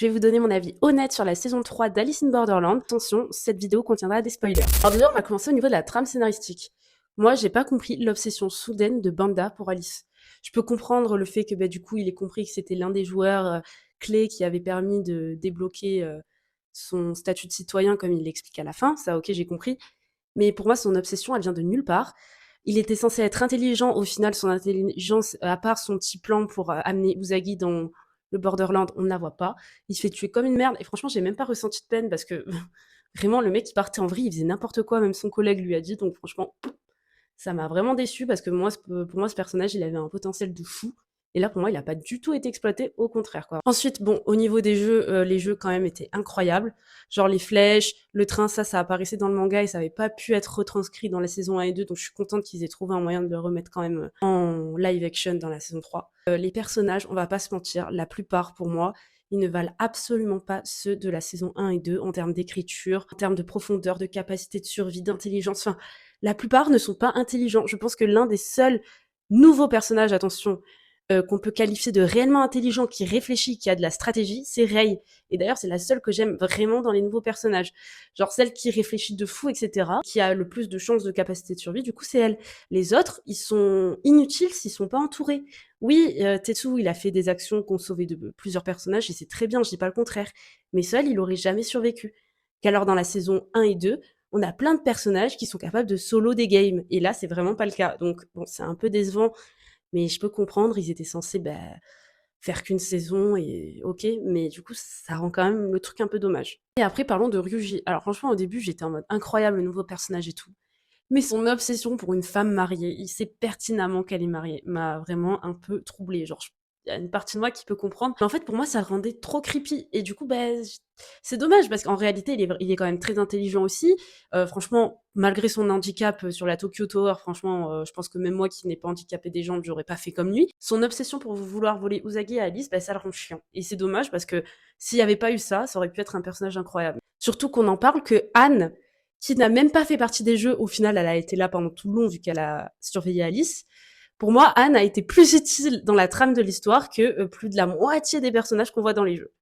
Je vais vous donner mon avis honnête sur la saison 3 d'Alice in Borderland. Attention, cette vidéo contiendra des spoilers. Alors déjà, on va commencer au niveau de la trame scénaristique. Moi, j'ai pas compris l'obsession soudaine de Banda pour Alice. Je peux comprendre le fait que du coup, il ait compris que c'était l'un des joueurs clés qui avait permis de débloquer son statut de citoyen, comme il l'explique à la fin. Ça, ok, j'ai compris. Mais pour moi, son obsession, elle vient de nulle part. Il était censé être intelligent. Au final, son intelligence, à part son petit plan pour amener Usagi dans le Borderland, on ne la voit pas. Il se fait tuer comme une merde. Et franchement, j'ai même pas ressenti de peine parce que vraiment, le mec, il partait en vrille, il faisait n'importe quoi. Même son collègue lui a dit. Donc franchement, ça m'a vraiment déçu parce que moi, pour moi, ce personnage, il avait un potentiel de fou. Et là, pour moi, il n'a pas du tout été exploité, au contraire, quoi. Ensuite, bon, au niveau des jeux, les jeux quand même étaient incroyables. Genre les flèches, le train, ça apparaissait dans le manga et ça n'avait pas pu être retranscrit dans la saison 1 et 2, donc je suis contente qu'ils aient trouvé un moyen de le remettre quand même en live action dans la saison 3. Les personnages, on va pas se mentir, la plupart, pour moi, ils ne valent absolument pas ceux de la saison 1 et 2 en termes d'écriture, en termes de profondeur, de capacité de survie, d'intelligence. Enfin, la plupart ne sont pas intelligents. Je pense que l'un des seuls nouveaux personnages, attention, qu'on peut qualifier de réellement intelligent, qui réfléchit, qui a de la stratégie, c'est Rei. Et d'ailleurs, c'est la seule que j'aime vraiment dans les nouveaux personnages. Genre celle qui réfléchit de fou, etc., qui a le plus de chances de capacité de survie, du coup, c'est elle. Les autres, ils sont inutiles s'ils sont pas entourés. Oui, Tetsu, il a fait des actions qui ont sauvé de plusieurs personnages, et c'est très bien, je dis pas le contraire. Mais seul, il aurait jamais survécu. Qu'alors, dans la saison 1 et 2, on a plein de personnages qui sont capables de solo des games. Et là, c'est vraiment pas le cas. Donc, bon, c'est un peu décevant, mais je peux comprendre, ils étaient censés faire qu'une saison et ok, mais du coup, ça rend quand même le truc un peu dommage. Et après, parlons de Ryuji. Alors franchement, au début, j'étais en mode incroyable, le nouveau personnage et tout. Mais son obsession pour une femme mariée, il sait pertinemment qu'elle est mariée, m'a vraiment un peu troublée. Genre, il y a une partie de moi qui peut comprendre. Mais en fait, pour moi, ça le rendait trop creepy. Et du coup, c'est dommage parce qu'en réalité, il est quand même très intelligent aussi. Franchement, malgré son handicap sur la Tokyo Tower, franchement, je pense que même moi qui n'ai pas handicapé des jambes, j'aurais pas fait comme lui. Son obsession pour vouloir voler Usagi et Alice, ça le rend chiant. Et c'est dommage parce que s'il n'y avait pas eu ça, ça aurait pu être un personnage incroyable. Surtout qu'on en parle que Anne, qui n'a même pas fait partie des jeux, au final, elle a été là pendant tout le long vu qu'elle a surveillé Alice. Pour moi, Anne a été plus utile dans la trame de l'histoire que plus de la moitié des personnages qu'on voit dans les jeux.